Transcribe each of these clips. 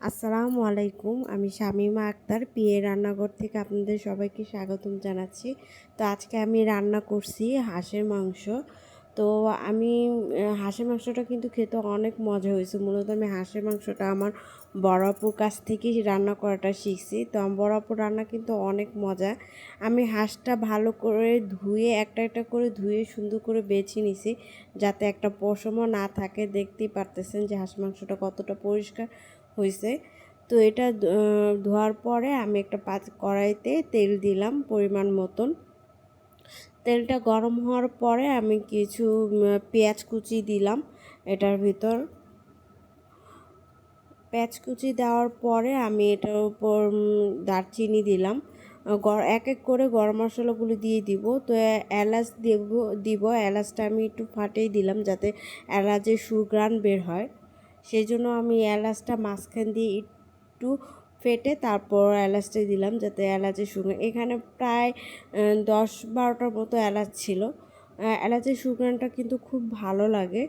আসসালামু আলাইকুম। আমি শামীমা আক্তার পিএ রান্নাঘর থেকে আপনাদের সবাইকে স্বাগতম জানাচ্ছি। তো আজকে আমি রান্না করছি হাঁসের মাংস। তো আমি হাঁসের মাংসটা কিন্তু খেতে অনেক মজা হয়েছে। মূলত আমি হাঁসের মাংসটা আমার বড় আপুর কাছ থেকেই রান্না করাটা শিখছি। তো আমার বড় আপুর রান্না কিন্তু অনেক মজা। আমি হাঁসটা ভালো করে ধুয়ে একটা একটা করে ধুয়ে সুন্দর করে বেছে নিছি, যাতে একটা পশমও না থাকে। দেখতেই পারতেছেন যে হাঁস মাংসটা কতটা পরিষ্কার হয়েছে। তো এটা ধোয়ার পরে আমি একটা কড়াইতে তেল দিলাম পরিমাণ মতন। তেলটা গরম হওয়ার পরে আমি কিছু পেঁয়াজ কুচি দিলাম এটার ভিতর। পেঁয়াজ কুচি দেওয়ার পরে আমি এটার উপর দারচিনি দিলাম। এক এক করে গরম মশলাগুলো দিয়ে দিব। তো এলাচ দিব। এলাচটা আমি একটু ফাটিয়ে দিলাম যাতে এলাচের সুঘ্রাণ বের হয়। সেই জন্য আমি এলাচটা মাঝখান দিয়ে একটু ফেটে তারপর এলাচটা দিলাম যাতে এলাচের সুঘ্রাণ, এখানে প্রায় 10-12টার মতো এলাচ ছিল। এলাচের সুঘ্রাণটা কিন্তু খুব ভালো লাগে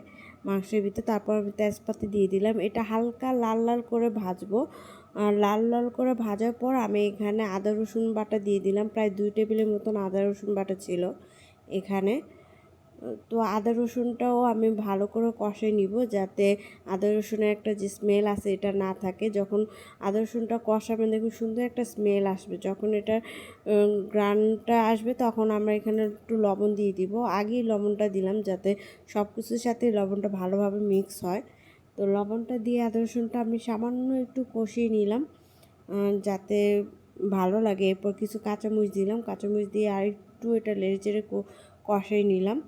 মাংসের ভিতরে। তারপর আমি তেজপাতা দিয়ে দিলাম। এটা হালকা লাল লাল করে ভাজবো। লাল লাল করে ভাজার পর আমি এখানে আদা রসুন বাটা দিয়ে দিলাম। প্রায় 2 টেবিলের মতন আদা রসুন বাটা ছিল এখানে। তো আদা রসুনটাও আমি ভালো করে কষে নিব যাতে আদা রসুনের একটা যে স্মেল আছে এটা না থাকে। যখন আদা রসুনটা কষাবেন দেখুন সুন্দর একটা স্মেল আসবে। যখন এটা গ্রানটা আসবে তখন আমরা এখানে একটু লবণ দিয়ে দিব। আগেই লবণটা দিলাম যাতে সব কিছুর সাথে লবণটা ভালোভাবে মিক্স হয়। তো লবণটা দিয়ে আদা রসুনটা আমি সামান্য একটু কষিয়ে নিলাম যাতে ভালো লাগে। এরপর কিছু কাঁচামরিচ দিলাম। কাঁচামরিচ দিয়ে আর একটু এটা নেড়ে চেড়ে কষিয়ে নিলাম।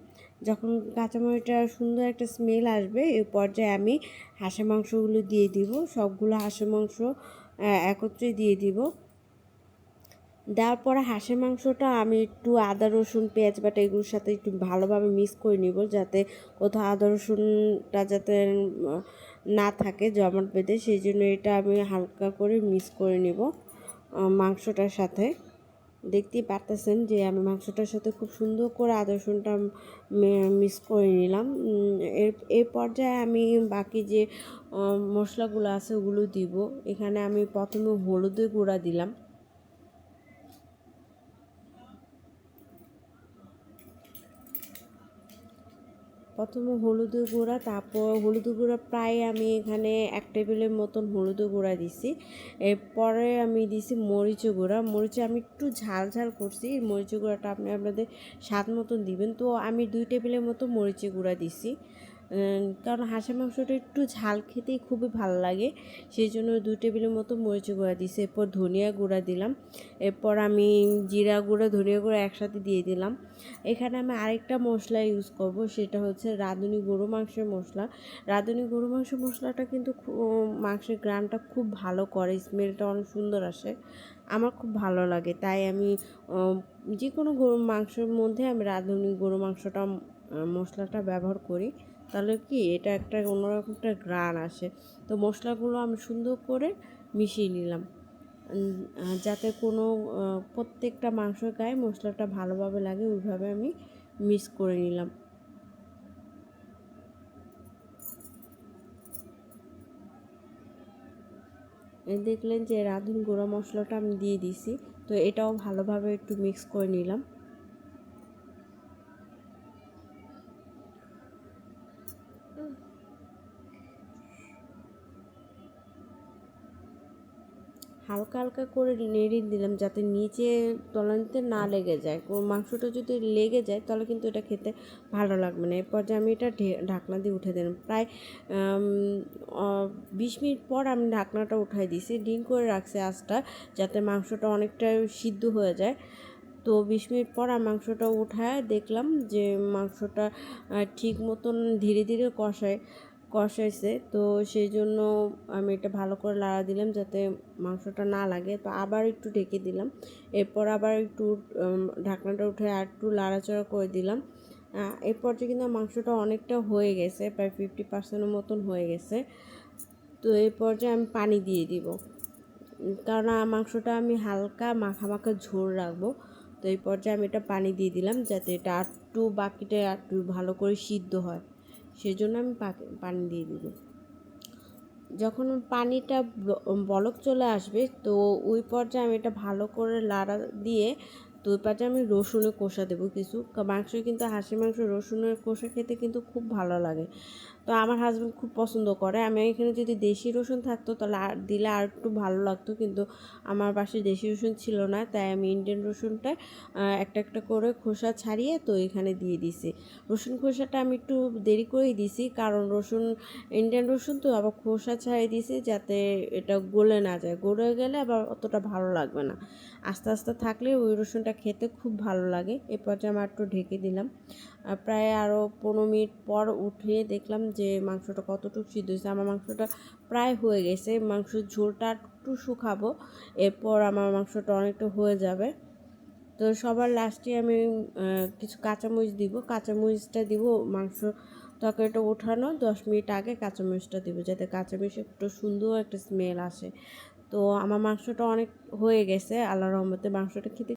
যখন কাঁচামরিচটা সুন্দর একটা স্মেল আসবে এই পর্যায়ে আমি হাঁসের মাংসগুলো দিয়ে দিব। সবগুলো হাঁসের মাংস একত্রে দিয়ে দিব। দেওয়ার পরে হাঁসের মাংসটা আমি একটু আদা রসুন পেঁয়াজ বাটা এগুলোর সাথে একটু ভালোভাবে মিক্স করে নিব, যাতে কোথাও আদা রসুনটা যাতে না থাকে জমাট বেঁধে। সেই জন্য এটা আমি হালকা করে মিক্স করে নিব মাংসটার সাথে। দেখতেই পারতেছেন যে আমি মাংসটার সাথে খুব সুন্দর করে আদা রসুনটা মিক্স করে নিলাম। এর পর্যায়ে আমি বাকি যে মশলাগুলো আছে ওগুলো দিব। এখানে আমি প্রথমে হলুদের গুঁড়া দিলাম। প্রথমে হলুদের গুঁড়া, তারপর হলুদের গুঁড়া প্রায় আমি এখানে 1 টেবিলের মতন হলুদের গুঁড়া দিছি। এরপরে আমি দিছি মরিচের গুঁড়া। মরিচে আমি একটু ঝাল ঝাল করছি। মরিচের গুঁড়াটা আপনি আপনাদের স্বাদ মতন দিবেন। তো আমি 2 টেবিলের মতো মরিচের গুঁড়া দিছি, কারণ হাঁসের মাংসটা একটু ঝাল খেতেই খুবই ভালো লাগে। সেই জন্য 2 টেবিলের মতো মরিচের গুঁড়া দিছি। এরপর ধনিয়া গুঁড়া দিলাম। এরপর আমি জিরা গুঁড়া ধনিয়া গুঁড়া একসাথে দিয়ে দিলাম। এখানে আমি আরেকটা মশলা ইউজ করব, সেটা হচ্ছে রাঁধুনি গরু মাংসের মশলা। রাঁধুনি গরু মাংসের মশলাটা কিন্তু মাংসের গ্রানটা খুব ভালো করে, স্মেলটা অনেক সুন্দর আসে। আমার খুব ভালো লাগে, তাই আমি যে কোনো গরু মাংসের মধ্যে আমি রাঁধুনি গরু মাংসটা মশলাটা ব্যবহার করি। তাহলে কি এটা একটা অন্যরকম একটা গ্রান আসে। তো মশলাগুলো আমি সুন্দর করে মিশিয়ে নিলাম যাতে কোনো প্রত্যেকটা মাংসের গায়ে মশলাটা ভালোভাবে লাগে, ওইভাবে আমি মিক্স করে নিলাম। দেখলেন যে রাঁধুনি গুঁড়া মশলাটা আমি দিয়ে দিছি। তো এটাও ভালোভাবে একটু মিক্স করে নিলাম। হালকা হালকা করে নেড়ে দিলাম যাতে নিচে তলানিতে না লেগে যায়। মাংসটা যদি লেগে যায় তাহলে কিন্তু এটা খেতে ভালো লাগবে না। এরপর যে আমি এটা ঢাকনা দিয়ে উঠে দিলাম। প্রায় 20 মিনিট পর আমি ঢাকনাটা উঠাই দিয়েছি। ডিম করে রাখছি আঁচটা যাতে মাংসটা অনেকটা সিদ্ধ হয়ে যায়। তো 20 মিনিট পর আমি মাংসটা উঠায় দেখলাম যে মাংসটা ঠিক মতন ধীরে ধীরে কষাইছে। তো সেই জন্য আমি এটা ভালো করে নাড়া দিলাম যাতে মাংসটা না লাগে। তো আবার একটু ঢেকে দিলাম। এরপর আবার একটু ঢাকনাটা উঠে আর একটু নাড়াচাড়া করে দিলাম। এরপর যে কিন্তু মাংসটা অনেকটা হয়ে গেছে, প্রায় 50%-এর মতন হয়ে গেছে। তো এই পর্যায়ে আমি পানি দিয়ে দিব, কারণ মাংসটা আমি হালকা মাখা মাখা ঝোল রাখবো। তো এই পর্যায়ে আমি এটা পানি দিয়ে দিলাম যাতে এটা একটু বাকিটা একটু ভালো করে সিদ্ধ হয়। সেই জন্য আমি পানি দিয়ে দিব। যখন পানিটা বলক চলে আসবে তো ওই পর্যায়ে আমি এটা ভালো করে লাড়া দিয়ে তো ওই পর্যায়ে আমি রসুনের কষা দেবো কিছু। মাংস কিন্তু হাঁসের মাংস রসুনের কষা খেতে কিন্তু খুব ভালো লাগে। তো আমার হাজব্যান্ড খুব পছন্দ করে। আমি এখানে যদি দেশি রসুন থাকতো তাহলে আর দিলে আর একটু ভালো লাগতো, কিন্তু আমার বাসায় দেশি রসুন ছিল না, তাই আমি ইন্ডিয়ান রসুনটা একটা একটা করে খোসা ছাড়িয়ে তো এখানে দিয়ে দিছি। রসুন খোসাটা আমি একটু দেরি করেই দিছি, কারণ রসুন ইন্ডিয়ান রসুন তো আবার খোসা ছাড়িয়ে দিছি যাতে এটা গলে না যায়, গলে গেলে আবার অতটা ভালো লাগবে না। আস্তে আস্তে থাকলে ওই রসুনটা খেতে খুব ভালো লাগে। এ পর্যায়ে আমি একটু ঢেকে দিলাম। প্রায় আরও 15 মিনিট পর উঠিয়ে দেখলাম যে মাংসটা কতটুকু সিদ্ধ হয়েছে। আমার মাংসটা প্রায় হয়ে গেছে, মাংসের ঝোলটা একটু শুকাবো, এরপর আমার মাংসটা অনেকটা হয়ে যাবে। তো সবার লাস্টে আমি কিছু কাঁচামরিচ দিব, কাঁচামরিচটা দিব মাংস তরকারিটা ওঠানো 10 মিনিট আগে কাঁচামরিচটা দিব, যাতে কাঁচামরিচ একটু সুন্দর একটা স্মেল আসে। তো আমার মাংসটা অনেক হয়ে গেছে, আল্লাহর রহমতে মাংসটা খেতে